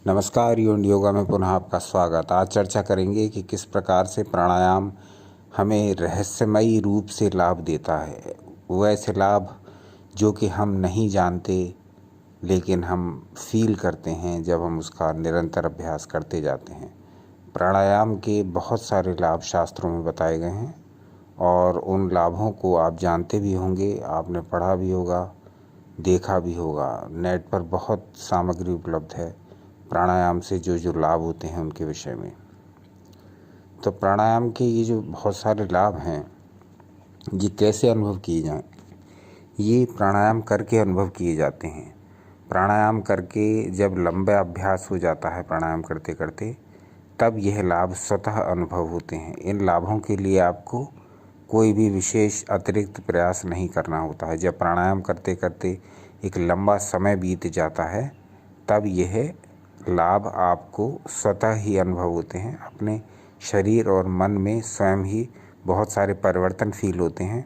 नमस्कार योगा में पुनः आपका स्वागत। आज चर्चा करेंगे कि किस प्रकार से प्राणायाम हमें रहस्यमयी रूप से लाभ देता है। वो ऐसे लाभ जो कि हम नहीं जानते लेकिन हम फील करते हैं जब हम उसका निरंतर अभ्यास करते जाते हैं। प्राणायाम के बहुत सारे लाभ शास्त्रों में बताए गए हैं और उन लाभों को आप जानते भी होंगे, आपने पढ़ा भी होगा, देखा भी होगा। नेट पर बहुत सामग्री उपलब्ध है प्राणायाम से जो लाभ होते हैं उनके विषय में। तो प्राणायाम के ये जो बहुत सारे लाभ हैं, ये कैसे अनुभव किए जाएं? ये प्राणायाम करके अनुभव किए जाते हैं। प्राणायाम करके जब लंबा अभ्यास हो जाता है प्राणायाम करते करते, तब यह लाभ स्वतः अनुभव होते हैं। इन लाभों के लिए आपको कोई भी विशेष अतिरिक्त प्रयास नहीं करना होता है। जब प्राणायाम करते करते एक लंबा समय बीत जाता है, तब यह लाभ आपको स्वतः ही अनुभव होते हैं। अपने शरीर और मन में स्वयं ही बहुत सारे परिवर्तन फील होते हैं।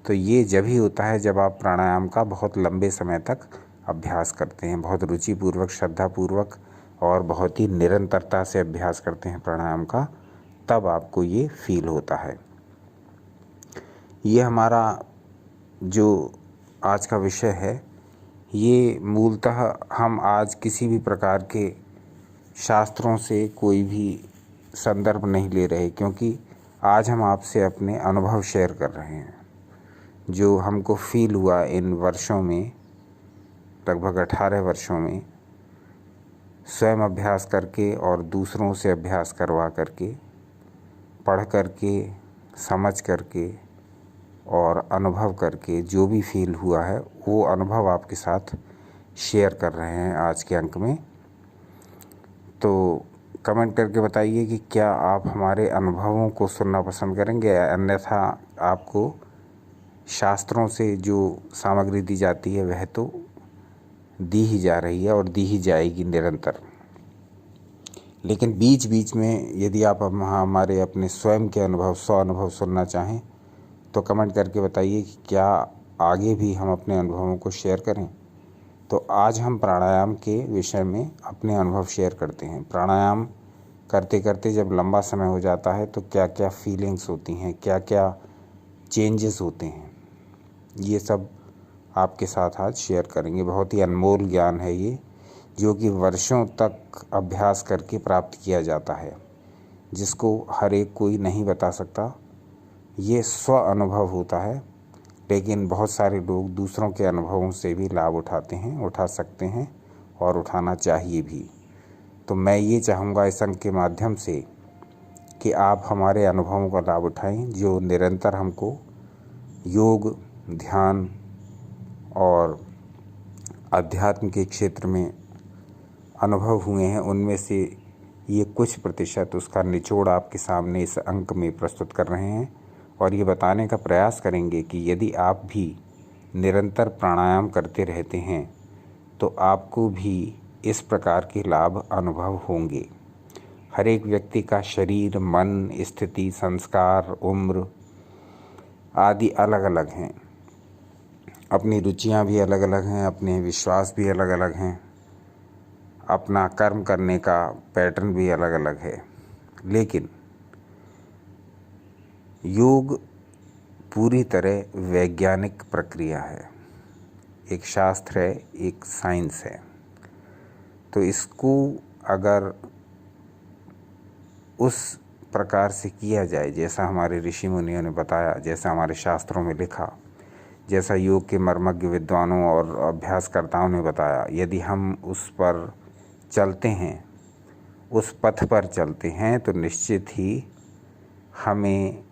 तो ये जब ही होता है जब आप प्राणायाम का बहुत लंबे समय तक अभ्यास करते हैं, बहुत रुचिपूर्वक, श्रद्धापूर्वक और बहुत ही निरंतरता से अभ्यास करते हैं प्राणायाम का, तब आपको ये फील होता है। ये हमारा जो आज का विषय है, ये मूलतः हम आज किसी भी प्रकार के शास्त्रों से कोई भी संदर्भ नहीं ले रहे, क्योंकि आज हम आपसे अपने अनुभव शेयर कर रहे हैं जो हमको फील हुआ इन वर्षों में, लगभग 18 वर्षों में, स्वयं अभ्यास करके और दूसरों से अभ्यास करवा करके, पढ़ करके, समझ करके और अनुभव करके जो भी फील हुआ है वो अनुभव आपके साथ शेयर कर रहे हैं आज के अंक में। तो कमेंट करके बताइए कि क्या आप हमारे अनुभवों को सुनना पसंद करेंगे, अन्यथा आपको शास्त्रों से जो सामग्री दी जाती है वह तो दी ही जा रही है और दी ही जाएगी निरंतर। लेकिन बीच बीच में यदि आप हमारे अपने स्वयं के अनुभव, स्व अनुभव सुनना चाहें तो कमेंट करके बताइए कि क्या आगे भी हम अपने अनुभवों को शेयर करें। तो आज हम प्राणायाम के विषय में अपने अनुभव शेयर करते हैं। प्राणायाम करते करते जब लंबा समय हो जाता है तो क्या क्या फीलिंग्स होती हैं, क्या क्या चेंजेस होते हैं, ये सब आपके साथ आज शेयर करेंगे। बहुत ही अनमोल ज्ञान है ये, जो कि वर्षों तक अभ्यास करके प्राप्त किया जाता है, जिसको हर एक कोई नहीं बता सकता। ये स्व अनुभव होता है, लेकिन बहुत सारे लोग दूसरों के अनुभवों से भी लाभ उठाते हैं, उठा सकते हैं और उठाना चाहिए भी। तो मैं ये चाहूँगा इस अंक के माध्यम से कि आप हमारे अनुभवों का लाभ उठाएं, जो निरंतर हमको योग, ध्यान और अध्यात्म के क्षेत्र में अनुभव हुए हैं। उनमें से ये कुछ प्रतिशत उसका निचोड़ आपके सामने इस अंक में प्रस्तुत कर रहे हैं और ये बताने का प्रयास करेंगे कि यदि आप भी निरंतर प्राणायाम करते रहते हैं तो आपको भी इस प्रकार के लाभ अनुभव होंगे। हर एक व्यक्ति का शरीर, मन, स्थिति, संस्कार, उम्र आदि अलग अलग हैं। अपनी रुचियां भी अलग अलग हैं, अपने विश्वास भी अलग अलग हैं, अपना कर्म करने का पैटर्न भी अलग अलग है। लेकिन योग पूरी तरह वैज्ञानिक प्रक्रिया है, एक शास्त्र है, एक साइंस है। तो इसको अगर उस प्रकार से किया जाए जैसा हमारे ऋषि मुनियों ने बताया, जैसा हमारे शास्त्रों में लिखा, जैसा योग के मर्मज्ञ विद्वानों और अभ्यासकर्ताओं ने बताया, यदि हम उस पर चलते हैं, उस पथ पर चलते हैं, तो निश्चित ही हमें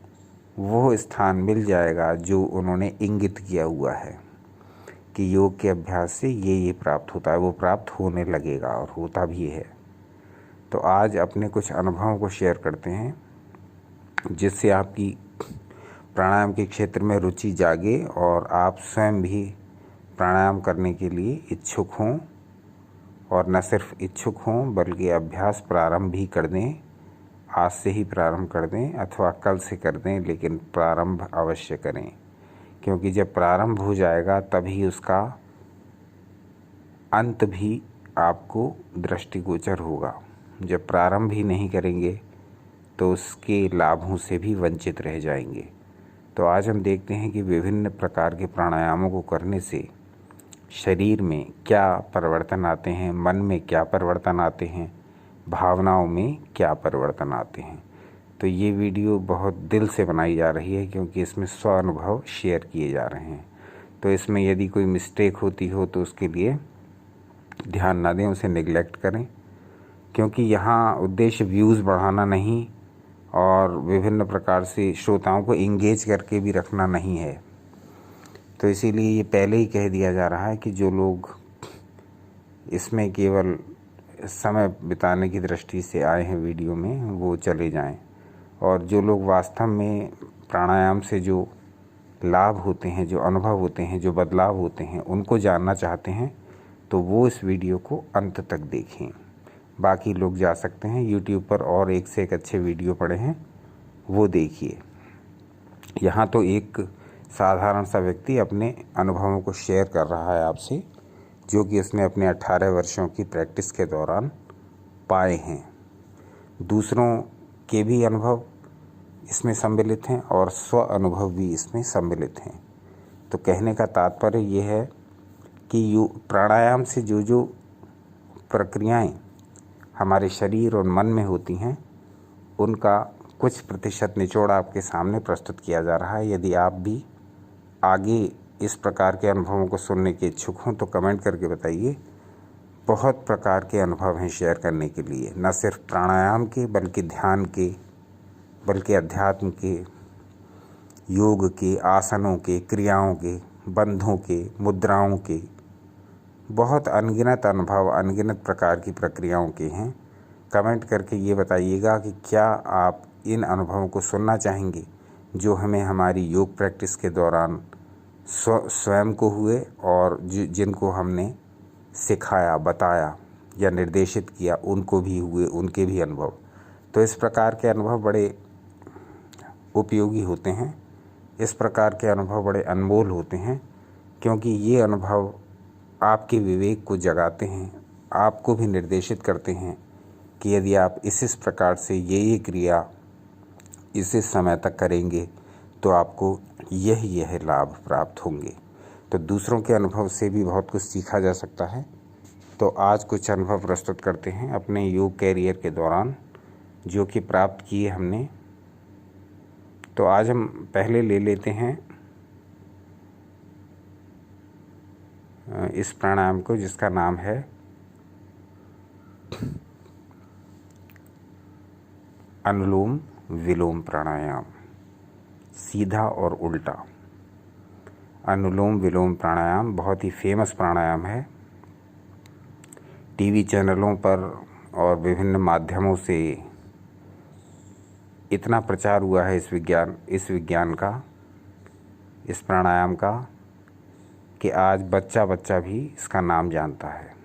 वो स्थान मिल जाएगा जो उन्होंने इंगित किया हुआ है कि योग के अभ्यास से ये प्राप्त होता है। वो प्राप्त होने लगेगा और होता भी है। तो आज अपने कुछ अनुभवों को शेयर करते हैं, जिससे आपकी प्राणायाम के क्षेत्र में रुचि जागे और आप स्वयं भी प्राणायाम करने के लिए इच्छुक हों, और न सिर्फ इच्छुक हों बल्कि अभ्यास प्रारंभ भी कर दें। आज से ही प्रारंभ कर दें अथवा कल से कर दें, लेकिन प्रारंभ अवश्य करें, क्योंकि जब प्रारंभ हो जाएगा तभी उसका अंत भी आपको दृष्टिगोचर होगा। जब प्रारंभ ही नहीं करेंगे तो उसके लाभों से भी वंचित रह जाएंगे। तो आज हम देखते हैं कि विभिन्न प्रकार के प्राणायामों को करने से शरीर में क्या परिवर्तन आते हैं, मन में क्या परिवर्तन आते हैं, भावनाओं में क्या परिवर्तन आते हैं। तो ये वीडियो बहुत दिल से बनाई जा रही है क्योंकि इसमें स्व अनुभव शेयर किए जा रहे हैं। तो इसमें यदि कोई मिस्टेक होती हो तो उसके लिए ध्यान ना दें, उसे नेग्लेक्ट करें, क्योंकि यहाँ उद्देश्य व्यूज़ बढ़ाना नहीं और विभिन्न प्रकार से श्रोताओं को इंगेज करके भी रखना नहीं है। तो इसीलिए ये पहले ही कह दिया जा रहा है कि जो लोग इसमें केवल समय बिताने की दृष्टि से आए हैं वीडियो में, वो चले जाएं, और जो लोग वास्तव में प्राणायाम से जो लाभ होते हैं, जो अनुभव होते हैं, जो बदलाव होते हैं, उनको जानना चाहते हैं तो वो इस वीडियो को अंत तक देखें। बाकी लोग जा सकते हैं यूट्यूब पर, और एक से एक अच्छे वीडियो पड़े हैं, वो देखिए। यहाँ तो एक साधारण सा व्यक्ति अपने अनुभवों को शेयर कर रहा है आपसे, जो कि उसने अपने 18 वर्षों की प्रैक्टिस के दौरान पाए हैं। दूसरों के भी अनुभव इसमें सम्मिलित हैं और स्व अनुभव भी इसमें सम्मिलित हैं। तो कहने का तात्पर्य ये है कि प्राणायाम से जो जो प्रक्रियाएं हमारे शरीर और मन में होती हैं, उनका कुछ प्रतिशत निचोड़ आपके सामने प्रस्तुत किया जा रहा है। यदि आप भी आगे इस प्रकार के अनुभवों को सुनने के इच्छुक हों तो कमेंट करके बताइए। बहुत प्रकार के अनुभव हैं शेयर करने के लिए, न सिर्फ प्राणायाम के, बल्कि ध्यान के, बल्कि अध्यात्म के, योग के, आसनों के, क्रियाओं के, बंधों के, मुद्राओं के, बहुत अनगिनत अनुभव, अनगिनत प्रकार की प्रक्रियाओं के हैं। कमेंट करके ये बताइएगा कि क्या आप इन अनुभवों को सुनना चाहेंगे जो हमें हमारी योग प्रैक्टिस के दौरान स्वयं को हुए, और जिनको हमने सिखाया, बताया या निर्देशित किया, उनको भी हुए, उनके भी अनुभव। तो इस प्रकार के अनुभव बड़े उपयोगी होते हैं, इस प्रकार के अनुभव बड़े अनमोल होते हैं, क्योंकि ये अनुभव आपके विवेक को जगाते हैं, आपको भी निर्देशित करते हैं कि यदि आप इस प्रकार से ये क्रिया इस समय तक करेंगे तो आपको यह लाभ प्राप्त होंगे। तो दूसरों के अनुभव से भी बहुत कुछ सीखा जा सकता है। तो आज कुछ अनुभव प्रस्तुत करते हैं अपने योग कैरियर के दौरान, जो कि प्राप्त किए हमने। तो आज हम पहले ले लेते हैं इस प्राणायाम को, जिसका नाम है अनुलोम विलोम प्राणायाम। सीधा और उल्टा। अनुलोम विलोम प्राणायाम बहुत ही फेमस प्राणायाम है। टीवी चैनलों पर और विभिन्न माध्यमों से इतना प्रचार हुआ है इस विज्ञान का, इस प्राणायाम का, कि आज बच्चा बच्चा भी इसका नाम जानता है।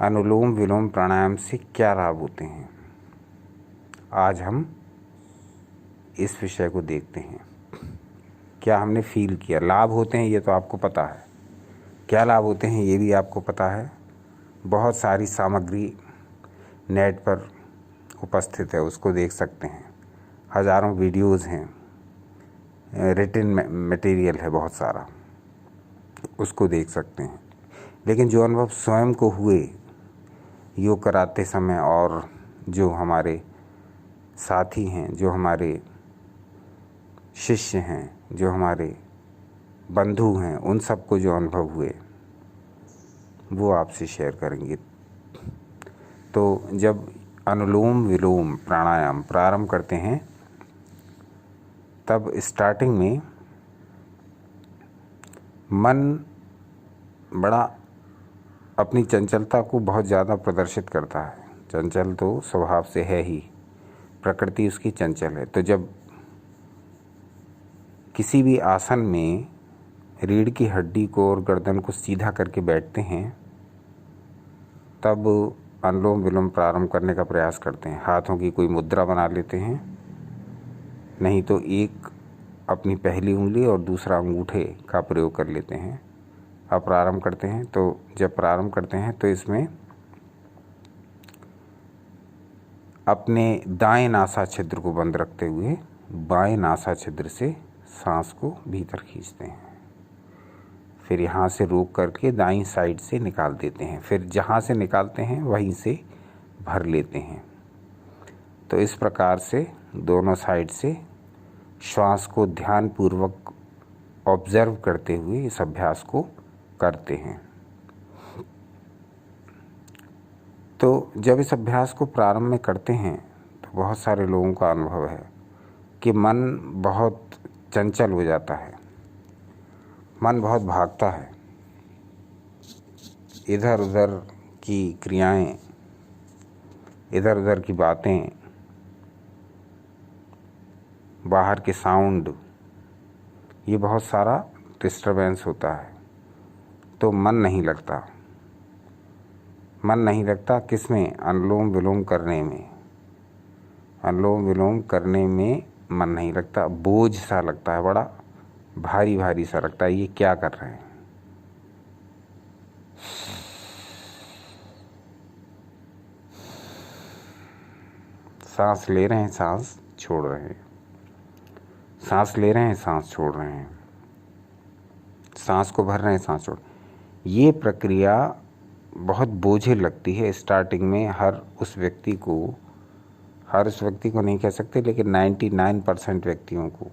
अनुलोम विलोम प्राणायाम से क्या लाभ होते हैं, आज हम इस विषय को देखते हैं। क्या हमने फील किया, लाभ होते हैं ये तो आपको पता है, क्या लाभ होते हैं ये भी आपको पता है। बहुत सारी सामग्री नेट पर उपस्थित है, उसको देख सकते हैं। हज़ारों वीडियोज़ हैं, रिटन मटेरियल है बहुत सारा, उसको देख सकते हैं। लेकिन जो अनुभव स्वयं को हुए योग कराते समय, और जो हमारे साथी हैं, जो हमारे शिष्य हैं, जो हमारे बंधु हैं, उन सबको जो अनुभव हुए वो आपसे शेयर करेंगे। तो जब अनुलोम विलोम प्राणायाम प्रारंभ करते हैं, तब स्टार्टिंग में मन बड़ा अपनी चंचलता को बहुत ज़्यादा प्रदर्शित करता है। चंचल तो स्वभाव से है ही, प्रकृति उसकी चंचल है। तो जब किसी भी आसन में रीढ़ की हड्डी को और गर्दन को सीधा करके बैठते हैं, तब अनुलोम विलोम प्रारंभ करने का प्रयास करते हैं। हाथों की कोई मुद्रा बना लेते हैं, नहीं तो एक अपनी पहली उंगली और दूसरा अंगूठे का प्रयोग कर लेते हैं। अब प्रारंभ करते हैं। तो जब प्रारंभ करते हैं तो इसमें अपने दाएं नासा छिद्र को बंद रखते हुए बाएं नासा छिद्र से सांस को भीतर खींचते हैं, फिर यहाँ से रोक करके दाईं साइड से निकाल देते हैं, फिर जहाँ से निकालते हैं वहीं से भर लेते हैं। तो इस प्रकार से दोनों साइड से श्वास को ध्यानपूर्वक ऑब्जर्व करते हुए इस अभ्यास को करते हैं। तो जब इस अभ्यास को प्रारंभ में करते हैं तो बहुत सारे लोगों का अनुभव है कि मन बहुत चंचल हो जाता है, मन बहुत भागता है, इधर उधर की क्रियाएं, इधर उधर की बातें, बाहर के साउंड, ये बहुत सारा डिस्टरबेंस होता है। तो मन नहीं लगता। मन नहीं लगता किसमें? अनुलोम विलोम करने में। अनुलोम विलोम करने में मन नहीं लगता, बोझ सा लगता है, बड़ा भारी भारी सा लगता है। ये क्या कर रहे हैं? सांस ले रहे हैं, सांस छोड़ रहे हैं, सांस ले रहे हैं, सांस छोड़ रहे हैं, सांस को भर रहे हैं, सांस छोड़। ये प्रक्रिया बहुत बोझिल लगती है स्टार्टिंग में हर उस व्यक्ति को नहीं कह सकते, लेकिन 99% व्यक्तियों को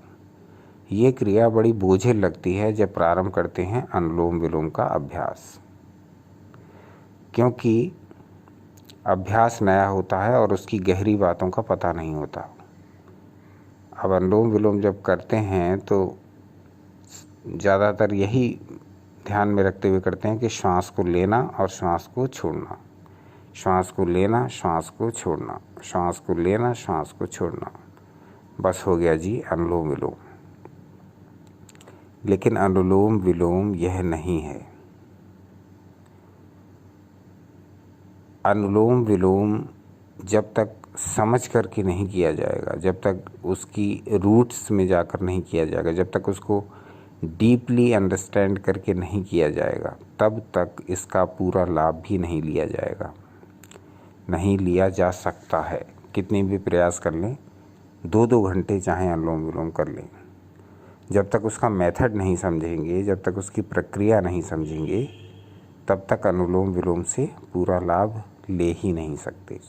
ये क्रिया बड़ी बोझिल लगती है जब प्रारंभ करते हैं अनुलोम विलोम का अभ्यास, क्योंकि अभ्यास नया होता है और उसकी गहरी बातों का पता नहीं होता। अब अनुलोम विलोम जब करते हैं तो ज़्यादातर यही ध्यान में रखते हुए करते हैं कि श्वास को लेना और श्वास को छोड़ना, श्वास को लेना, श्वास को छोड़ना, श्वास को लेना, श्वास को छोड़ना, बस हो गया जी अनुलोम विलोम। लेकिन अनुलोम विलोम यह नहीं है। अनुलोम विलोम जब तक समझ करके नहीं किया जाएगा, जब तक उसकी रूट्स में जाकर नहीं किया जाएगा, जब तक उसको डीपली अंडरस्टैंड करके नहीं किया जाएगा, तब तक इसका पूरा लाभ भी नहीं लिया जाएगा, नहीं लिया जा सकता है। कितने भी प्रयास कर लें, 2-2 घंटे चाहे अनुलोम विलोम कर लें, जब तक उसका मेथड नहीं समझेंगे, जब तक उसकी प्रक्रिया नहीं समझेंगे, तब तक अनुलोम विलोम से पूरा लाभ ले ही नहीं सकते।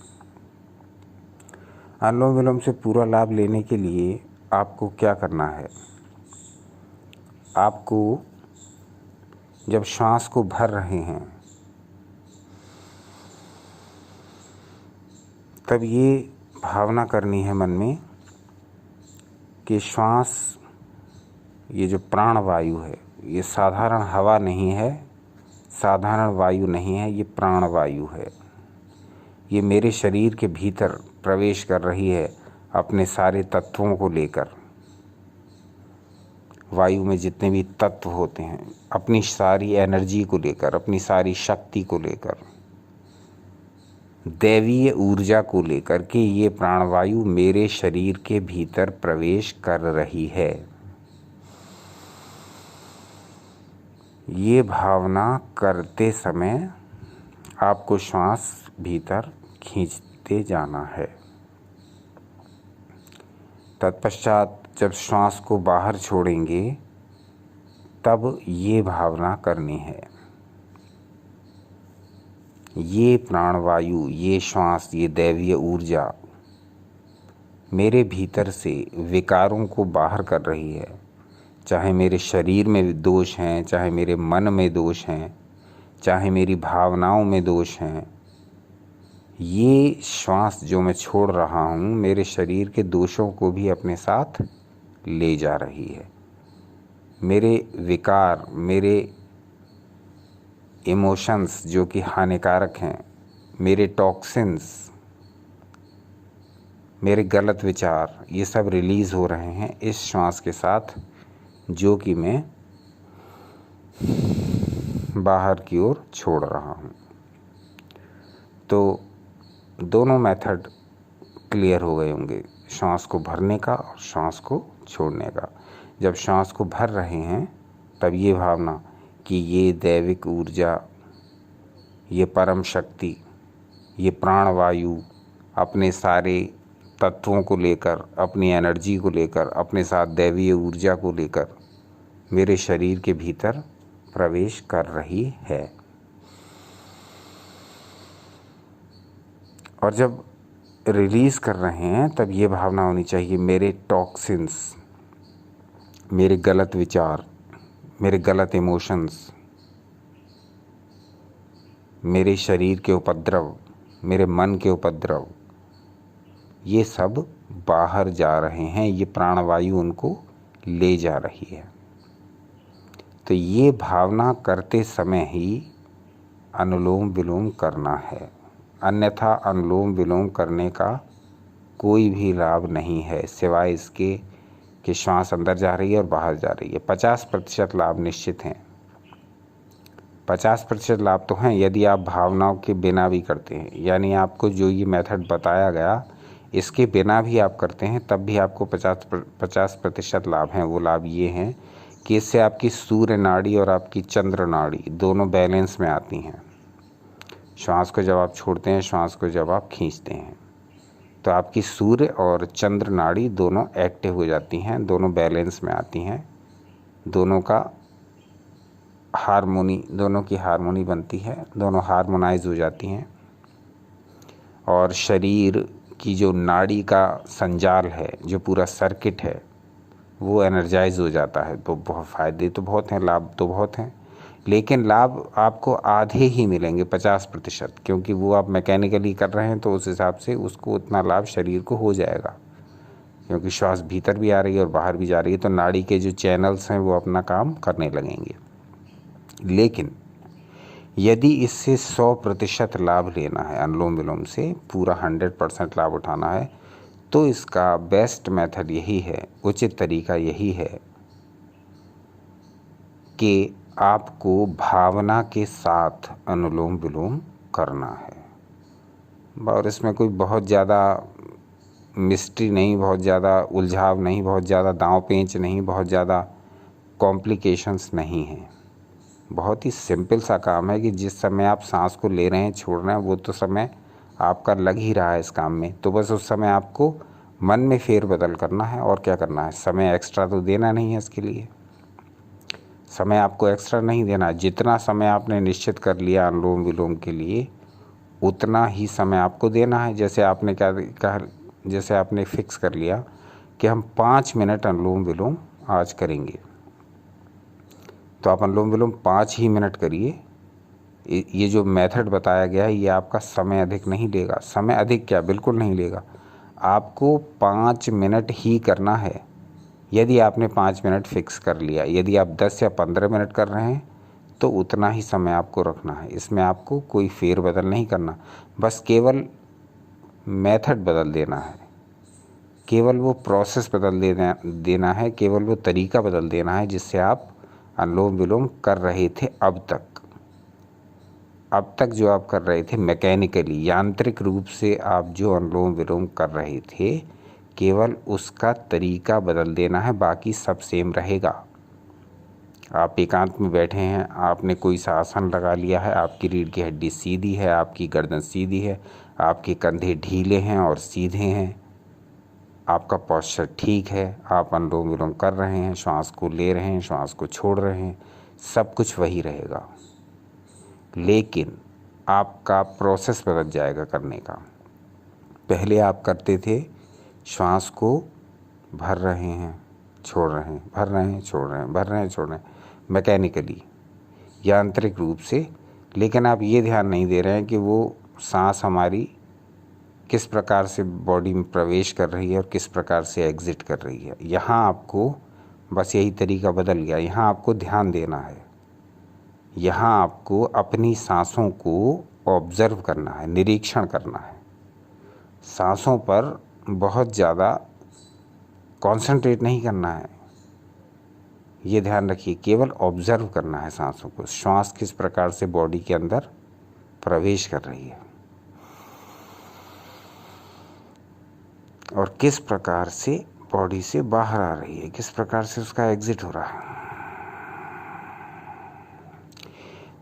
अनुलोम विलोम से पूरा लाभ लेने के लिए आपको क्या करना है? आपको जब श्वास को भर रहे हैं तब ये भावना करनी है मन में कि श्वास, ये जो प्राण वायु है, ये साधारण हवा नहीं है, साधारण वायु नहीं है, ये प्राण वायु है। ये मेरे शरीर के भीतर प्रवेश कर रही है अपने सारे तत्वों को लेकर। वायु में जितने भी तत्व होते हैं, अपनी सारी एनर्जी को लेकर, अपनी सारी शक्ति को लेकर, दैवीय ऊर्जा को लेकर के ये प्राणवायु मेरे शरीर के भीतर प्रवेश कर रही है। ये भावना करते समय आपको श्वास भीतर खींचते जाना है। तत्पश्चात जब श्वास को बाहर छोड़ेंगे तब ये भावना करनी है, ये प्राणवायु, ये श्वास, ये दैवीय ऊर्जा मेरे भीतर से विकारों को बाहर कर रही है। चाहे मेरे शरीर में दोष हैं, चाहे मेरे मन में दोष हैं, चाहे मेरी भावनाओं में दोष हैं, ये श्वास जो मैं छोड़ रहा हूँ मेरे शरीर के दोषों को भी अपने साथ ले जा रही है। मेरे विकार, मेरे इमोशंस जो कि हानिकारक हैं, मेरे टॉक्सिन्स, मेरे गलत विचार, ये सब रिलीज़ हो रहे हैं इस श्वास के साथ जो कि मैं बाहर की ओर छोड़ रहा हूँ। तो दोनों मेथड क्लियर हो गए होंगे, श्वास को भरने का और श्वास को छोड़ने का। जब श्वास को भर रहे हैं तब ये भावना कि ये दैविक ऊर्जा, ये परम शक्ति, ये प्राणवायु अपने सारे तत्वों को लेकर, अपनी एनर्जी को लेकर, अपने साथ दैवीय ऊर्जा को लेकर मेरे शरीर के भीतर प्रवेश कर रही है। और जब रिलीज़ कर रहे हैं तब ये भावना होनी चाहिए, मेरे टॉक्सिन्स, मेरे गलत विचार, मेरे गलत इमोशंस, मेरे शरीर के उपद्रव, मेरे मन के उपद्रव, ये सब बाहर जा रहे हैं, ये प्राणवायु उनको ले जा रही है। तो ये भावना करते समय ही अनुलोम विलोम करना है, अन्यथा अनुलोम विलोम करने का कोई भी लाभ नहीं है, सिवाय इसके कि श्वास अंदर जा रही है और बाहर जा रही है। 50% लाभ निश्चित हैं, 50% लाभ तो हैं यदि आप भावनाओं के बिना भी करते हैं, यानी आपको जो ये मेथड बताया गया इसके बिना भी आप करते हैं तब भी आपको 50% लाभ हैं। वो लाभ ये हैं कि इससे आपकी सूर्य नाड़ी और आपकी चंद्र नाड़ी दोनों बैलेंस में आती हैं। श्वास को जब आप छोड़ते हैं, श्वास को जब आप खींचते हैं, तो आपकी सूर्य और चंद्र नाड़ी दोनों एक्टिव हो जाती हैं, दोनों बैलेंस में आती हैं, दोनों का हार्मोनी, दोनों की हार्मोनी बनती है, दोनों हार्मोनाइज हो जाती हैं और शरीर की जो नाड़ी का संजाल है, जो पूरा सर्किट है, वो एनर्जाइज हो जाता है। तो बहुत फ़ायदे तो बहुत हैं, लाभ तो बहुत हैं, लेकिन लाभ आपको आधे ही मिलेंगे, 50%, क्योंकि वो आप मैकेनिकली कर रहे हैं तो उस हिसाब से उसको उतना लाभ शरीर को हो जाएगा, क्योंकि श्वास भीतर भी आ रही है और बाहर भी जा रही है, तो नाड़ी के जो चैनल्स हैं वो अपना काम करने लगेंगे। लेकिन यदि इससे 100% लाभ लेना है, अनुलोम विलोम से पूरा 100% लाभ उठाना है, तो इसका बेस्ट मेथड यही है, उचित तरीका यही है कि आपको भावना के साथ अनुलोम विलोम करना है। और इसमें कोई बहुत ज़्यादा मिस्ट्री नहीं, बहुत ज़्यादा उलझाव नहीं, बहुत ज़्यादा दांव पेंच नहीं, बहुत ज़्यादा कॉम्प्लिकेशंस नहीं हैं। बहुत ही सिंपल सा काम है कि जिस समय आप सांस को ले रहे हैं, छोड़ रहे हैं, वो तो समय आपका लग ही रहा है इस काम में, तो बस उस समय आपको मन में फेरबदल करना है। और क्या करना है, समय एक्स्ट्रा तो देना नहीं है, इसके लिए समय आपको एक्स्ट्रा नहीं देना। जितना समय आपने निश्चित कर लिया अनुलोम विलोम के लिए, उतना ही समय आपको देना है। जैसे आपने क्या कहा, जैसे आपने फिक्स कर लिया कि हम 5 मिनट अनुलोम विलोम आज करेंगे, तो आप अनुलोम विलोम 5 ही मिनट करिए। ये जो मेथड बताया गया है ये आपका समय अधिक नहीं लेगा, समय अधिक क्या, बिल्कुल नहीं लेगा। आपको 5 मिनट ही करना है। यदि आपने 5 मिनट फिक्स कर लिया, यदि आप 10 या 15 मिनट कर रहे हैं तो उतना ही समय आपको रखना है। इसमें आपको कोई फेरबदल नहीं करना, बस केवल मेथड बदल देना है, केवल वो प्रोसेस बदल देना है, केवल वो तरीका बदल देना है जिससे आप अनुलोम विलोम कर रहे थे अब तक जो आप कर रहे थे मैकेनिकली, यांत्रिक रूप से आप जो अनुलोम विलोम कर रहे थे, केवल उसका तरीका बदल देना है, बाकी सब सेम रहेगा। आप एकांत में बैठे हैं, आपने कोई सा आसन लगा लिया है, आपकी रीढ़ की हड्डी सीधी है, आपकी गर्दन सीधी है, आपके कंधे ढीले हैं और सीधे हैं, आपका पोस्चर ठीक है, आप अनुलोम विलोम कर रहे हैं, श्वास को ले रहे हैं, श्वास को छोड़ रहे हैं, सब कुछ वही रहेगा, लेकिन आपका प्रोसेस बदल जाएगा करने का। पहले आप करते थे श्वास को भर रहे हैं, छोड़ रहे हैं, भर रहे हैं, छोड़ रहे हैं, भर रहे हैं, छोड़ रहे हैं, मैकेनिकली, यांत्रिक रूप से। लेकिन आप ये ध्यान नहीं दे रहे हैं कि वो सांस हमारी किस प्रकार से बॉडी में प्रवेश कर रही है और किस प्रकार से एग्जिट कर रही है। यहाँ आपको बस यही तरीका बदल गया। यहाँ आपको ध्यान देना है, यहाँ आपको अपनी सांसों को ऑब्ज़र्व करना है, निरीक्षण करना है। सांसों पर बहुत ज़्यादा कंसंट्रेट नहीं करना है, ये ध्यान रखिए, केवल ऑब्ज़र्व करना है सांसों को। श्वास किस प्रकार से बॉडी के अंदर प्रवेश कर रही है और किस प्रकार से बॉडी से बाहर आ रही है, किस प्रकार से उसका एग्जिट हो रहा है।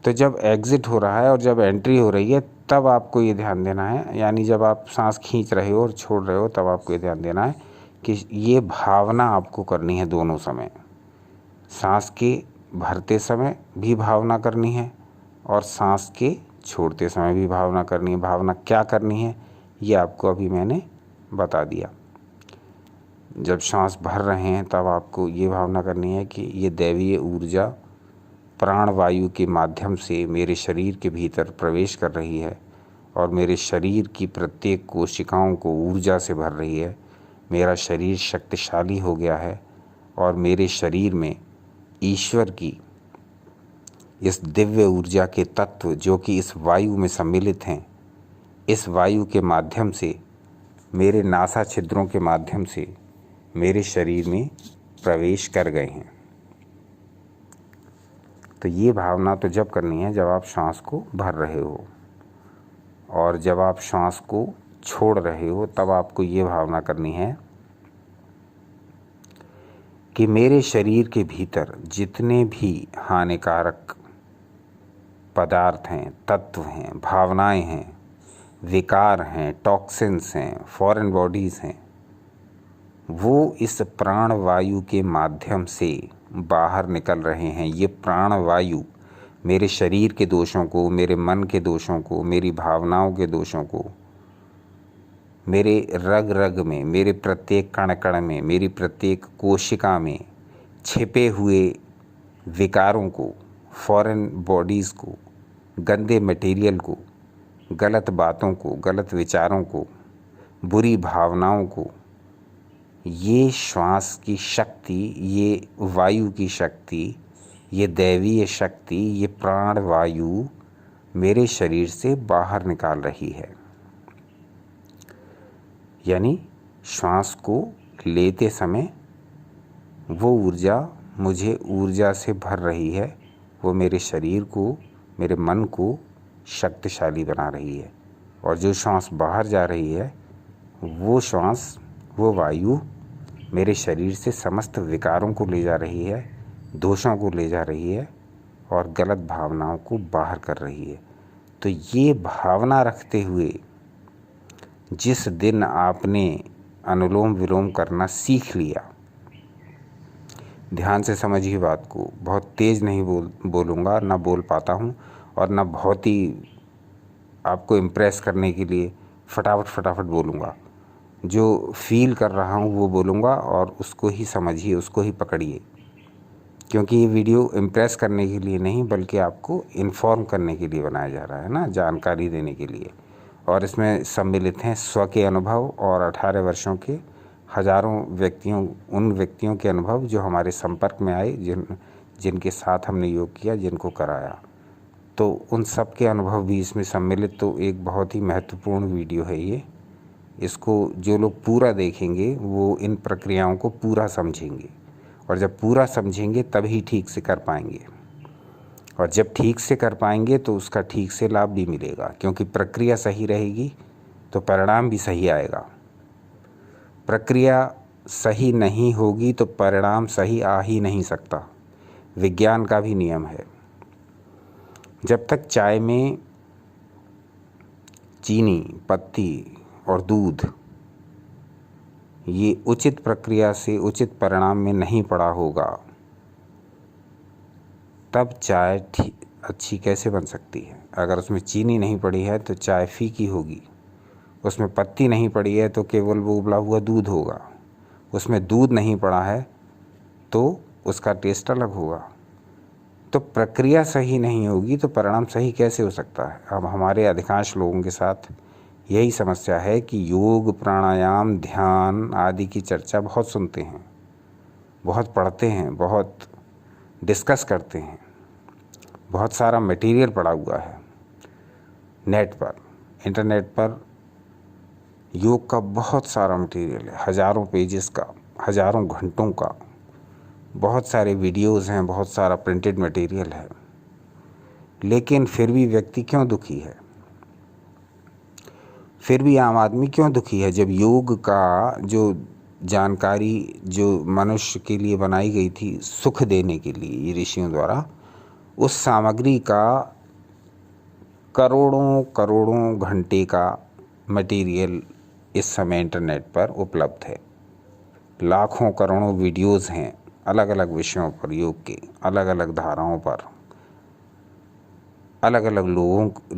तो जब एग्ज़िट हो रहा है और जब एंट्री हो रही है तब आपको ये ध्यान देना है, यानी जब आप सांस खींच रहे हो और छोड़ रहे हो तब आपको ये ध्यान देना है कि ये भावना आपको करनी है दोनों समय। सांस के भरते समय भी भावना करनी है और सांस के छोड़ते समय भी भावना करनी है। भावना क्या करनी है ये आपको अभी मैंने बता दिया। जब सांस भर रहे हैं तब आपको ये भावना करनी है कि ये दैवीय ऊर्जा प्राणवायु के माध्यम से मेरे शरीर के भीतर प्रवेश कर रही है और मेरे शरीर की प्रत्येक कोशिकाओं को ऊर्जा से भर रही है। मेरा शरीर शक्तिशाली हो गया है और मेरे शरीर में ईश्वर की इस दिव्य ऊर्जा के तत्व जो कि इस वायु में सम्मिलित हैं, इस वायु के माध्यम से मेरे नासा छिद्रों के माध्यम से मेरे शरीर में प्रवेश कर गए हैं। तो ये भावना तो जब करनी है जब आप सांस को भर रहे हो, और जब आप सांस को छोड़ रहे हो तब आपको ये भावना करनी है कि मेरे शरीर के भीतर जितने भी हानिकारक पदार्थ हैं, तत्व हैं, भावनाएं हैं, विकार हैं, टॉक्सिन्स हैं, फॉरेन बॉडीज़ हैं, वो इस प्राणवायु के माध्यम से बाहर निकल रहे हैं। ये प्राणवायु मेरे शरीर के दोषों को, मेरे मन के दोषों को, मेरी भावनाओं के दोषों को, मेरे रग रग में, मेरे प्रत्येक कण कण में, मेरी प्रत्येक कोशिका में छिपे हुए विकारों को, फॉरेन बॉडीज़ को, गंदे मटेरियल को, गलत बातों को, गलत विचारों को, बुरी भावनाओं को, ये श्वास की शक्ति, ये वायु की शक्ति, ये दैवीय शक्ति, ये प्राणवायु मेरे शरीर से बाहर निकाल रही है। यानी श्वास को लेते समय वो ऊर्जा मुझे ऊर्जा से भर रही है, वो मेरे शरीर को, मेरे मन को शक्तिशाली बना रही है। और जो श्वास बाहर जा रही है वो श्वास, वो वायु मेरे शरीर से समस्त विकारों को ले जा रही है, दोषों को ले जा रही है और गलत भावनाओं को बाहर कर रही है। तो ये भावना रखते हुए जिस दिन आपने अनुलोम विलोम करना सीख लिया, ध्यान से समझिए बात को, बहुत तेज़ नहीं बोलूँगा, ना बोल पाता हूँ और ना बहुत ही आपको इम्प्रेस करने के लिए फटाफट बोलूँगा। जो फील कर रहा हूँ वो बोलूँगा और उसको ही समझिए, उसको ही पकड़िए, क्योंकि ये वीडियो इम्प्रेस करने के लिए नहीं बल्कि आपको इन्फॉर्म करने के लिए बनाया जा रहा है ना, जानकारी देने के लिए। और इसमें सम्मिलित हैं स्व के अनुभव और 18 वर्षों के हज़ारों व्यक्तियों, उन व्यक्तियों के अनुभव जो हमारे संपर्क में आए, जिनके साथ हमने योग किया, जिनको कराया, तो उन सब के अनुभव भी इसमें सम्मिलित। तो एक बहुत ही महत्वपूर्ण वीडियो है ये। इसको जो लोग पूरा देखेंगे वो इन प्रक्रियाओं को पूरा समझेंगे, और जब पूरा समझेंगे तभी ठीक से कर पाएंगे, और जब ठीक से कर पाएंगे तो उसका ठीक से लाभ भी मिलेगा, क्योंकि प्रक्रिया सही रहेगी तो परिणाम भी सही आएगा। प्रक्रिया सही नहीं होगी तो परिणाम सही आ ही नहीं सकता। विज्ञान का भी नियम है। जब तक चाय में चीनी, पत्ती और दूध ये उचित प्रक्रिया से उचित परिणाम में नहीं पड़ा होगा, तब चाय अच्छी कैसे बन सकती है। अगर उसमें चीनी नहीं पड़ी है तो चाय फीकी होगी, उसमें पत्ती नहीं पड़ी है तो केवल वो उबला हुआ दूध होगा, उसमें दूध नहीं पड़ा है तो उसका टेस्ट अलग होगा। तो प्रक्रिया सही नहीं होगी तो परिणाम सही कैसे हो सकता है। अब हमारे अधिकांश लोगों के साथ यही समस्या है कि योग, प्राणायाम, ध्यान आदि की चर्चा बहुत सुनते हैं, बहुत पढ़ते हैं, बहुत डिस्कस करते हैं, बहुत सारा मटेरियल पड़ा हुआ है नेट पर, इंटरनेट पर योग का बहुत सारा मटेरियल है, हज़ारों पेजेस का, हज़ारों घंटों का, बहुत सारे वीडियोस हैं, बहुत सारा प्रिंटेड मटेरियल है। लेकिन फिर भी व्यक्ति क्यों दुखी है, फिर भी आम आदमी क्यों दुखी है, जब योग का जो जानकारी जो मनुष्य के लिए बनाई गई थी सुख देने के लिए ये ऋषियों द्वारा, उस सामग्री का करोड़ों करोड़ों घंटे का मटेरियल इस समय इंटरनेट पर उपलब्ध है। लाखों करोड़ों वीडियोस हैं अलग अलग विषयों पर, योग के अलग अलग धाराओं पर, अलग अलग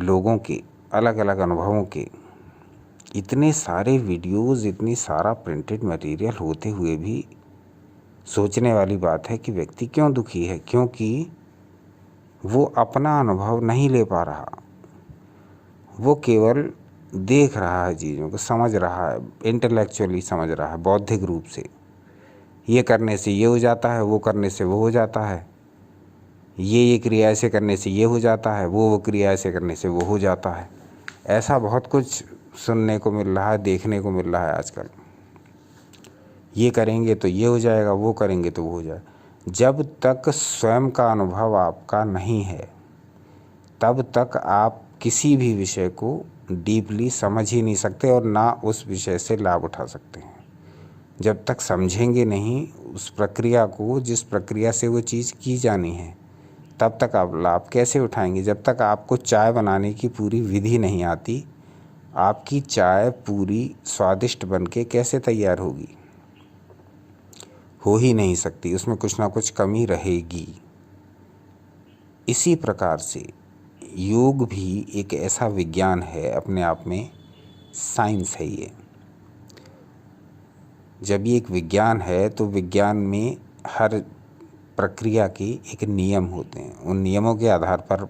लोगों के अलग अलग अनुभवों के। इतने सारे वीडियोस, इतनी सारा प्रिंटेड मटेरियल होते हुए भी सोचने वाली बात है कि व्यक्ति क्यों दुखी है, क्योंकि वो अपना अनुभव नहीं ले पा रहा। वो केवल देख रहा है, चीज़ों को समझ रहा है, इंटेलेक्चुअली समझ रहा है, बौद्धिक रूप से। ये करने से ये हो जाता है, वो करने से वो हो जाता है, ये क्रिया ऐसे करने से ये हो जाता है, वो क्रिया ऐसे करने से वो हो जाता है। ऐसा बहुत कुछ सुनने को मिल रहा है, देखने को मिल रहा है आजकल। ये करेंगे तो ये हो जाएगा, वो करेंगे तो वो हो जाएगा। जब तक स्वयं का अनुभव आपका नहीं है तब तक आप किसी भी विषय को डीपली समझ ही नहीं सकते और ना उस विषय से लाभ उठा सकते हैं। जब तक समझेंगे नहीं उस प्रक्रिया को, जिस प्रक्रिया से वो चीज़ की जानी है, तब तक आप लाभ कैसे उठाएंगे। जब तक आपको चाय बनाने की पूरी विधि नहीं आती, आपकी चाय पूरी स्वादिष्ट बन के कैसे तैयार होगी? हो ही नहीं सकती, उसमें कुछ ना कुछ कमी रहेगी। इसी प्रकार से योग भी एक ऐसा विज्ञान है, अपने आप में साइंस है ये। जब ये एक विज्ञान है तो विज्ञान में हर प्रक्रिया के एक नियम होते हैं। उन नियमों के आधार पर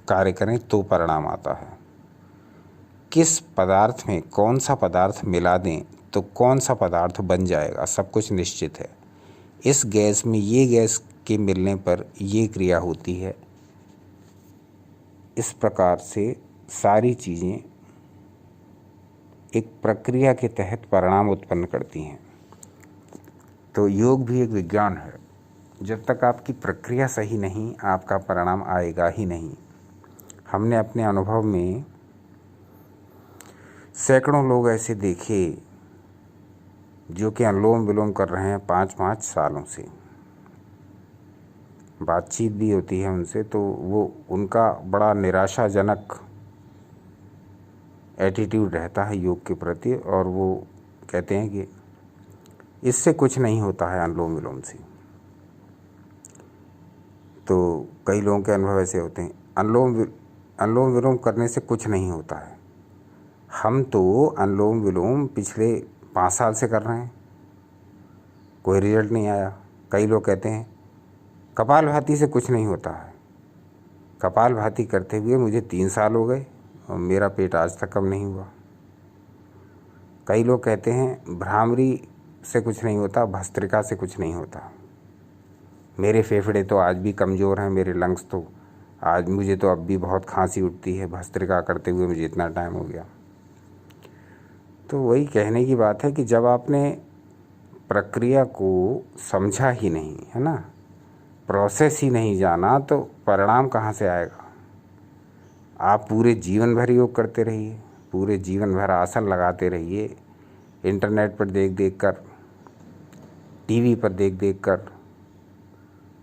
कार्य करें तो परिणाम आता है। किस पदार्थ में कौन सा पदार्थ मिला दें तो कौन सा पदार्थ बन जाएगा, सब कुछ निश्चित है। इस गैस में ये गैस के मिलने पर ये क्रिया होती है। इस प्रकार से सारी चीज़ें एक प्रक्रिया के तहत परिणाम उत्पन्न करती हैं। तो योग भी एक विज्ञान है। जब तक आपकी प्रक्रिया सही नहीं, आपका परिणाम आएगा ही नहीं। हमने अपने अनुभव में सैकड़ों लोग ऐसे देखे जो कि अनुलोम विलोम कर रहे हैं 5-5 सालों से। बातचीत भी होती है उनसे तो वो उनका बड़ा निराशाजनक एटीट्यूड रहता है योग के प्रति, और वो कहते हैं कि इससे कुछ नहीं होता है अनुलोम विलोम से। तो कई लोगों के अनुभव ऐसे होते हैं, अनुलोम विलोम करने से कुछ नहीं होता है। हम तो अनुलोम विलोम पिछले 5 साल से कर रहे हैं, कोई रिजल्ट नहीं आया। कई लोग कहते हैं कपालभाति से कुछ नहीं होता है। कपालभाति करते हुए मुझे 3 साल हो गए और मेरा पेट आज तक कम नहीं हुआ। कई लोग कहते हैं भ्रामरी से कुछ नहीं होता, भस्त्रिका से कुछ नहीं होता। मेरे फेफड़े तो आज भी कमज़ोर हैं, मेरे लंग्स तो आज, मुझे तो अब भी बहुत खांसी उठती है, भस्त्रिका करते हुए मुझे इतना टाइम हो गया। तो वही कहने की बात है कि जब आपने प्रक्रिया को समझा ही नहीं है ना, प्रोसेस ही नहीं जाना, तो परिणाम कहाँ से आएगा। आप पूरे जीवन भर योग करते रहिए, पूरे जीवन भर आसन लगाते रहिए, इंटरनेट पर देख देख कर, टीवी पर देख देख कर,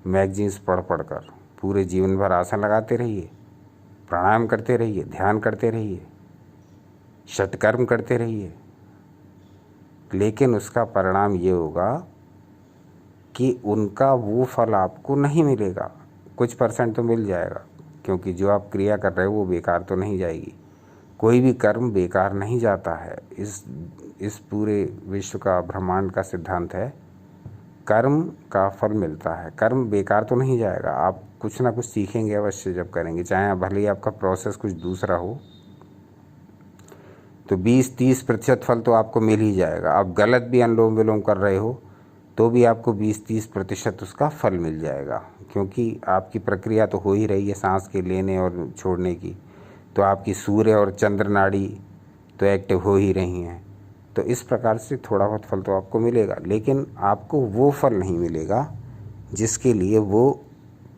मैगजीन्स पढ़ पढ़ कर पूरे जीवन भर आसन लगाते रहिए, प्राणायाम करते रहिए, ध्यान करते रहिए, षटकर्म करते रहिए, लेकिन उसका परिणाम ये होगा कि उनका वो फल आपको नहीं मिलेगा। कुछ % तो मिल जाएगा, क्योंकि जो आप क्रिया कर रहे हो वो बेकार तो नहीं जाएगी। कोई भी कर्म बेकार नहीं जाता है। इस पूरे विश्व का, ब्रह्मांड का सिद्धांत है, कर्म का फल मिलता है। कर्म बेकार तो नहीं जाएगा, आप कुछ ना कुछ सीखेंगे अवश्य जब करेंगे, चाहे भले ही आपका प्रोसेस कुछ दूसरा हो, तो 20-30% फल तो आपको मिल ही जाएगा। आप गलत भी अनुलोम विलोम कर रहे हो तो भी आपको 20-30% उसका फल मिल जाएगा, क्योंकि आपकी प्रक्रिया तो हो ही रही है सांस के लेने और छोड़ने की। तो आपकी सूर्य और चंद्र नाड़ी तो एक्टिव हो ही रही हैं। तो इस प्रकार से थोड़ा बहुत फल तो आपको मिलेगा, लेकिन आपको वो फल नहीं मिलेगा जिसके लिए वो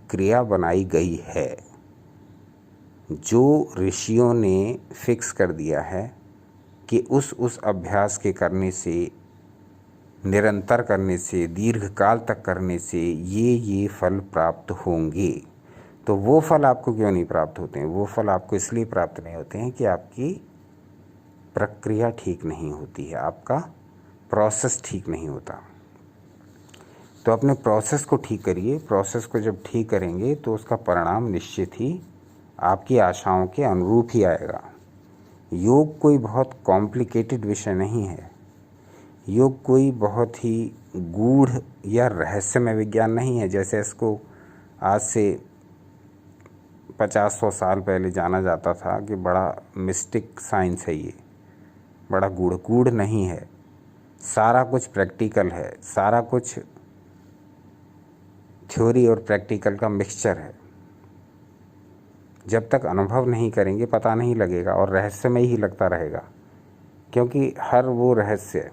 क्रिया बनाई गई है। जो ऋषियों ने फिक्स कर दिया है कि उस अभ्यास के करने से, निरंतर करने से, दीर्घ काल तक करने से ये फल प्राप्त होंगे, तो वो फल आपको क्यों नहीं प्राप्त होते हैं? वो फल आपको इसलिए प्राप्त नहीं होते हैं कि आपकी प्रक्रिया ठीक नहीं होती है, आपका प्रोसेस ठीक नहीं होता। तो अपने प्रोसेस को ठीक करिए। प्रोसेस को जब ठीक करेंगे तो उसका परिणाम निश्चित ही आपकी आशाओं के अनुरूप ही आएगा। योग कोई बहुत कॉम्प्लिकेटेड विषय नहीं है। योग कोई बहुत ही गूढ़ या रहस्यमय विज्ञान नहीं है, जैसे इसको आज से 50-100 साल पहले जाना जाता था कि बड़ा मिस्टिक साइंस है, ये बड़ा गूढ़ नहीं है। सारा कुछ प्रैक्टिकल है, सारा कुछ थ्योरी और प्रैक्टिकल का मिक्सचर है। जब तक अनुभव नहीं करेंगे पता नहीं लगेगा और रहस्यमय ही लगता रहेगा, क्योंकि हर वो रहस्य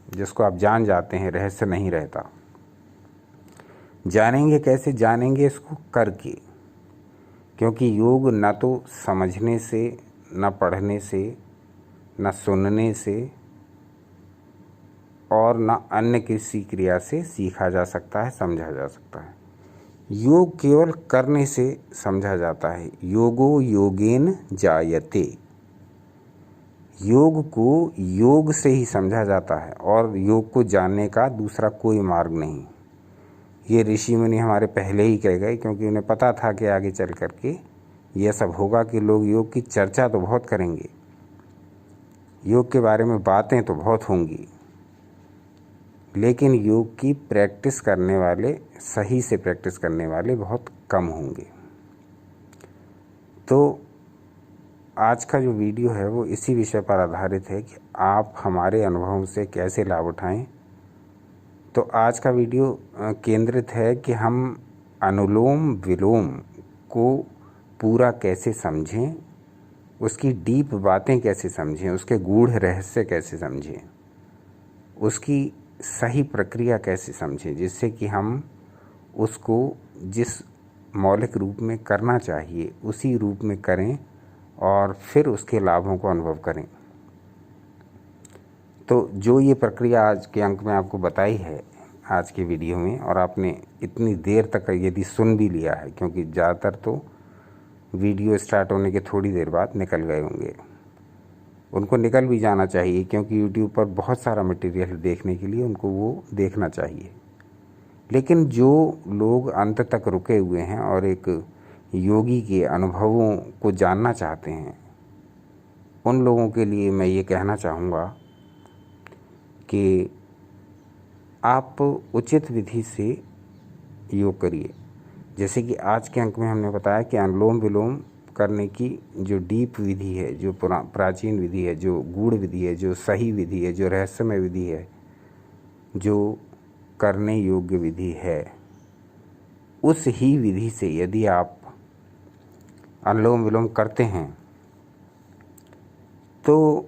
जिसको आप जान जाते हैं रहस्य नहीं रहता। जानेंगे कैसे? जानेंगे इसको करके, क्योंकि योग न तो समझने से, न पढ़ने से, न सुनने से और न अन्य किसी क्रिया से सीखा जा सकता है, समझा जा सकता है। योग केवल करने से समझा जाता है। योगो योगेन जायते। योग को योग से ही समझा जाता है और योग को जानने का दूसरा कोई मार्ग नहीं। ये ऋषि मुनि हमारे पहले ही कह गए, क्योंकि उन्हें पता था कि आगे चल करके यह सब होगा कि लोग योग की चर्चा तो बहुत करेंगे, योग के बारे में बातें तो बहुत होंगी, लेकिन योग की प्रैक्टिस करने वाले, सही से प्रैक्टिस करने वाले बहुत कम होंगे। तो आज का जो वीडियो है वो इसी विषय पर आधारित है कि आप हमारे अनुभवों से कैसे लाभ उठाएं। तो आज का वीडियो केंद्रित है कि हम अनुलोम विलोम को पूरा कैसे समझें, उसकी डीप बातें कैसे समझें, उसके गूढ़ रहस्य कैसे समझें, उसकी सही प्रक्रिया कैसे समझें, जिससे कि हम उसको जिस मौलिक रूप में करना चाहिए उसी रूप में करें और फिर उसके लाभों को अनुभव करें। तो जो ये प्रक्रिया आज के अंक में आपको बताई है आज के वीडियो में, और आपने इतनी देर तक यदि सुन भी लिया है, क्योंकि ज़्यादातर तो वीडियो स्टार्ट होने के थोड़ी देर बाद निकल गए होंगे, उनको निकल भी जाना चाहिए, क्योंकि यूट्यूब पर बहुत सारा मटेरियल देखने के लिए उनको वो देखना चाहिए। लेकिन जो लोग अंत तक रुके हुए हैं और एक योगी के अनुभवों को जानना चाहते हैं, उन लोगों के लिए मैं ये कहना चाहूँगा कि आप उचित विधि से योग करिए। जैसे कि आज के अंक में हमने बताया कि अनुलोम विलोम करने की जो डीप विधि है, जो प्राचीन विधि है, जो गूढ़ विधि है, जो सही विधि है, जो रहस्यमय विधि है, जो करने योग्य विधि है, उस ही विधि से यदि आप अनुलोम विलोम करते हैं तो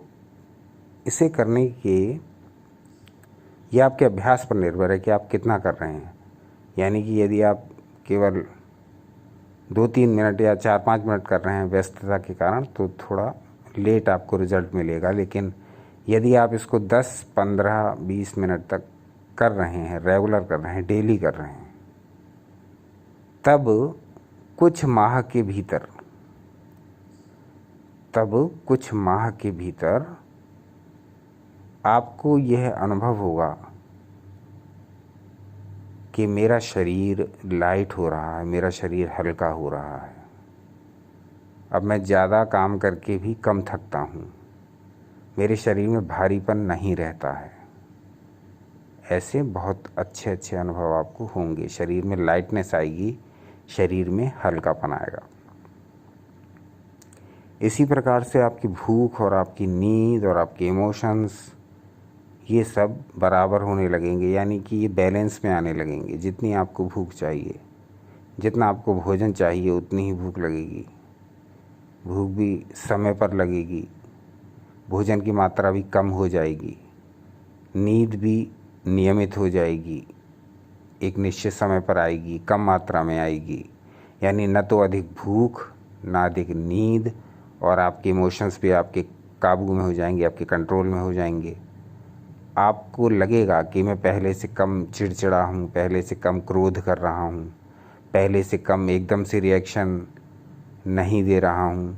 इसे करने के, ये आपके अभ्यास पर निर्भर है कि आप कितना कर रहे हैं। यानी कि यदि आप केवल 2-3 मिनट या 4-5 मिनट कर रहे हैं व्यस्तता के कारण, तो थोड़ा लेट आपको रिजल्ट मिलेगा। लेकिन यदि आप इसको 10, 15, 20 मिनट तक कर रहे हैं, रेगुलर कर रहे हैं, डेली कर रहे हैं, तब कुछ माह के भीतर आपको यह अनुभव होगा कि मेरा शरीर लाइट हो रहा है, मेरा शरीर हल्का हो रहा है, अब मैं ज़्यादा काम करके भी कम थकता हूँ, मेरे शरीर में भारीपन नहीं रहता है। ऐसे बहुत अच्छे अच्छे अनुभव आपको होंगे, शरीर में लाइटनेस आएगी, शरीर में हल्कापन आएगा। इसी प्रकार से आपकी भूख और आपकी नींद और आपके इमोशंस, ये सब बराबर होने लगेंगे, यानी कि ये बैलेंस में आने लगेंगे। जितनी आपको भूख चाहिए, जितना आपको भोजन चाहिए, उतनी ही भूख लगेगी। भूख भी समय पर लगेगी, भोजन की मात्रा भी कम हो जाएगी, नींद भी नियमित हो जाएगी, एक निश्चित समय पर आएगी, कम मात्रा में आएगी। यानी न तो अधिक भूख, न अधिक नींद, और आपके इमोशंस भी आपके काबू में हो जाएंगे, आपके कंट्रोल में हो जाएंगे। आपको लगेगा कि मैं पहले से कम चिड़चिड़ा हूँ, पहले से कम क्रोध कर रहा हूँ, पहले से कम एकदम से रिएक्शन नहीं दे रहा हूँ,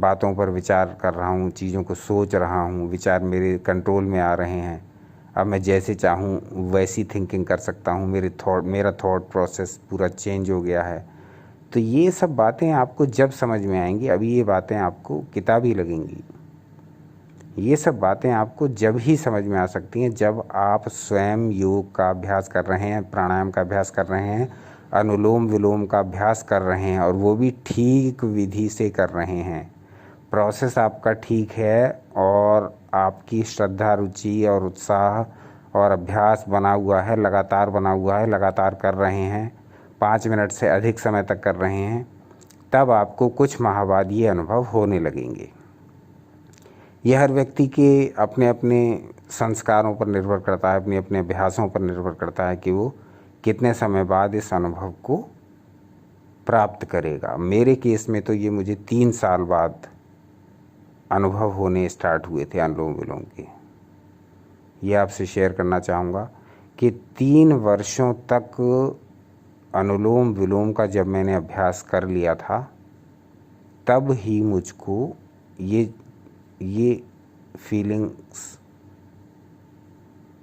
बातों पर विचार कर रहा हूँ, चीज़ों को सोच रहा हूँ, विचार मेरे कंट्रोल में आ रहे हैं। अब मैं जैसे चाहूँ वैसी थिंकिंग कर सकता हूँ, मेरा थॉट प्रोसेस पूरा चेंज हो गया है। तो ये सब बातें आपको जब समझ में आएंगी, अभी ये बातें आपको किताबी लगेंगी, ये सब बातें आपको जब ही समझ में आ सकती हैं जब आप स्वयं योग का अभ्यास कर रहे हैं, प्राणायाम का अभ्यास कर रहे हैं, अनुलोम विलोम का अभ्यास कर रहे हैं, और वो भी ठीक विधि से कर रहे हैं। प्रोसेस आपका ठीक है और आपकी श्रद्धा, रुचि और उत्साह और अभ्यास बना हुआ है, लगातार बना हुआ है, लगातार कर रहे हैं, 5 मिनट से अधिक समय तक कर रहे हैं, तब आपको कुछ माह बाद ये अनुभव होने लगेंगे। यह हर व्यक्ति के अपने अपने संस्कारों पर निर्भर करता है, अपने अपने अभ्यासों पर निर्भर करता है कि वो कितने समय बाद इस अनुभव को प्राप्त करेगा। मेरे केस में तो ये मुझे 3 साल बाद अनुभव होने स्टार्ट हुए थे अनुलोम विलोम के। ये आपसे शेयर करना चाहूँगा कि 3 वर्षों तक अनुलोम विलोम का जब मैंने अभ्यास कर लिया था, तब ही मुझको ये फीलिंग्स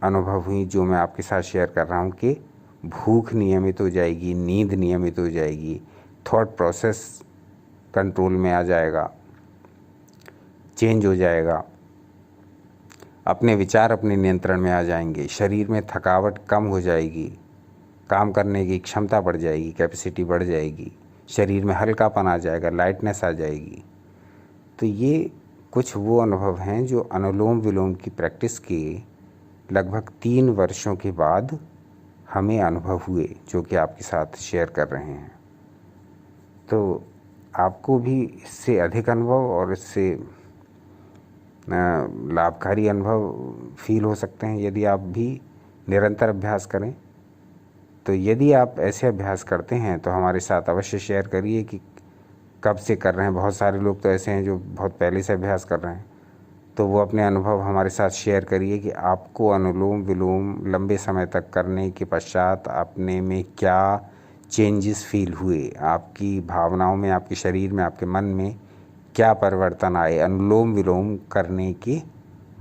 अनुभव हुई जो मैं आपके साथ शेयर कर रहा हूँ कि भूख नियमित हो जाएगी, नींद नियमित हो जाएगी, थॉट प्रोसेस कंट्रोल में आ जाएगा, चेंज हो जाएगा, अपने विचार अपने नियंत्रण में आ जाएंगे, शरीर में थकावट कम हो जाएगी, काम करने की क्षमता बढ़ जाएगी, कैपेसिटी बढ़ जाएगी, शरीर में हल्कापन आ जाएगा, लाइटनेस आ जाएगी। तो ये कुछ वो अनुभव हैं जो अनुलोम विलोम की प्रैक्टिस के लगभग 3 वर्षों के बाद हमें अनुभव हुए, जो कि आपके साथ शेयर कर रहे हैं। तो आपको भी इससे अधिक अनुभव और इससे लाभकारी अनुभव फील हो सकते हैं यदि आप भी निरंतर अभ्यास करें। तो यदि आप ऐसे अभ्यास करते हैं तो हमारे साथ अवश्य शेयर करिए कि कब से कर रहे हैं। बहुत सारे लोग तो ऐसे हैं जो बहुत पहले से अभ्यास कर रहे हैं, तो वो अपने अनुभव हमारे साथ शेयर करिए कि आपको अनुलोम विलोम लंबे समय तक करने के पश्चात अपने में क्या चेंजेस फील हुए, आपकी भावनाओं में, आपके शरीर में, आपके मन में क्या परिवर्तन आए अनुलोम विलोम करने के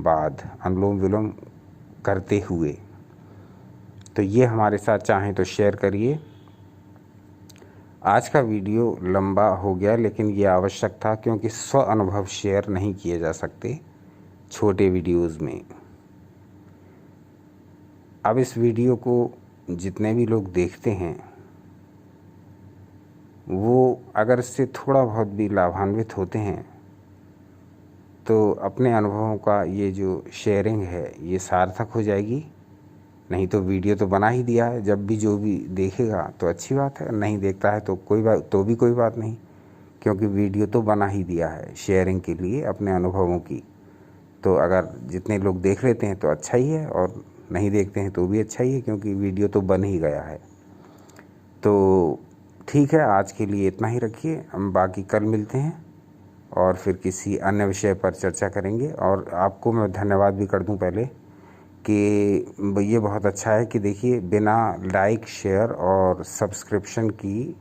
बाद, अनुलोम विलोम करते हुए। तो ये हमारे साथ चाहें तो शेयर करिए। आज का वीडियो लंबा हो गया, लेकिन ये आवश्यक था क्योंकि स्व अनुभव शेयर नहीं किए जा सकते छोटे वीडियोस में। अब इस वीडियो को जितने भी लोग देखते हैं वो अगर इससे थोड़ा बहुत भी लाभान्वित होते हैं तो अपने अनुभवों का ये जो शेयरिंग है ये सार्थक हो जाएगी। नहीं तो वीडियो तो बना ही दिया है, जब भी जो भी देखेगा तो अच्छी बात है, नहीं देखता है तो कोई बात नहीं, क्योंकि वीडियो तो बना ही दिया है शेयरिंग के लिए अपने अनुभवों की। तो अगर जितने लोग देख लेते हैं तो अच्छा ही है, और नहीं देखते हैं तो भी अच्छा ही है, क्योंकि वीडियो तो बन ही गया है। तो ठीक है, आज के लिए इतना ही रखिए, हम बाकी कल मिलते हैं और फिर किसी अन्य विषय पर चर्चा करेंगे। और आपको मैं धन्यवाद भी कर दूं पहले कि ये बहुत अच्छा है कि देखिए बिना लाइक, शेयर और सब्सक्रिप्शन की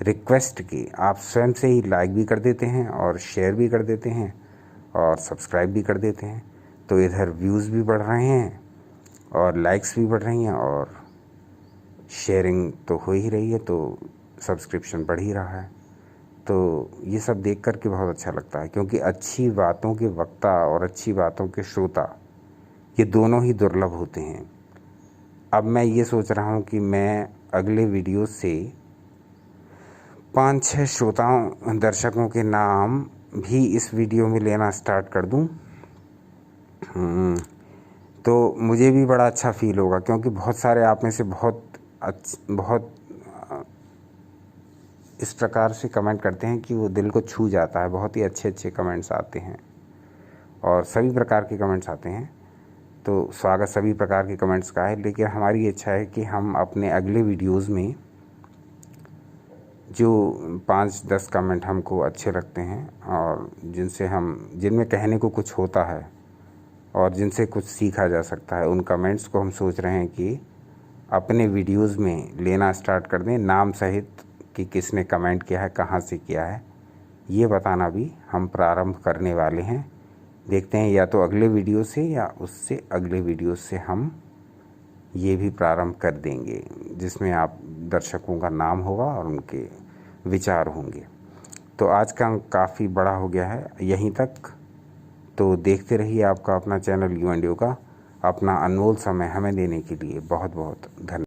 रिक्वेस्ट के आप स्वयं से ही लाइक भी कर देते हैं और शेयर भी कर देते हैं और सब्सक्राइब भी कर देते हैं। तो इधर व्यूज़ भी बढ़ रहे हैं और लाइक्स भी बढ़ रही हैं और शेयरिंग तो हो ही रही है, तो सब्सक्रिप्शन बढ़ ही रहा है। तो ये सब देख कर के बहुत अच्छा लगता है, क्योंकि अच्छी बातों के वक्ता और अच्छी बातों के श्रोता ये दोनों ही दुर्लभ होते हैं। अब मैं ये सोच रहा हूँ कि मैं अगले वीडियो से 5-6 श्रोताओं, दर्शकों के नाम भी इस वीडियो में लेना स्टार्ट कर दूँ। तो मुझे भी बड़ा अच्छा फील होगा, क्योंकि बहुत सारे आप में से बहुत इस प्रकार से कमेंट करते हैं कि वो दिल को छू जाता है। बहुत ही अच्छे अच्छे कमेंट्स आते हैं और सभी प्रकार के कमेंट्स आते हैं। तो स्वागत सभी प्रकार के कमेंट्स का है, लेकिन हमारी इच्छा है कि हम अपने अगले वीडियोस में जो 5-10 कमेंट हमको अच्छे लगते हैं और जिनमें कहने को कुछ होता है और जिनसे कुछ सीखा जा सकता है, उन कमेंट्स को हम सोच रहे हैं कि अपने वीडियोस में लेना स्टार्ट कर दें, नाम सहित कि किसने कमेंट किया है, कहाँ से किया है, ये बताना भी हम प्रारंभ करने वाले हैं। देखते हैं या तो अगले वीडियो से या उससे अगले वीडियो से हम ये भी प्रारंभ कर देंगे, जिसमें आप दर्शकों का नाम होगा और उनके विचार होंगे। तो आज का अंक काफ़ी बड़ा हो गया है, यहीं तक। तो देखते रहिए आपका अपना चैनल यू एंड यू का। अपना अनमोल समय हमें देने के लिए बहुत बहुत धन्यवाद।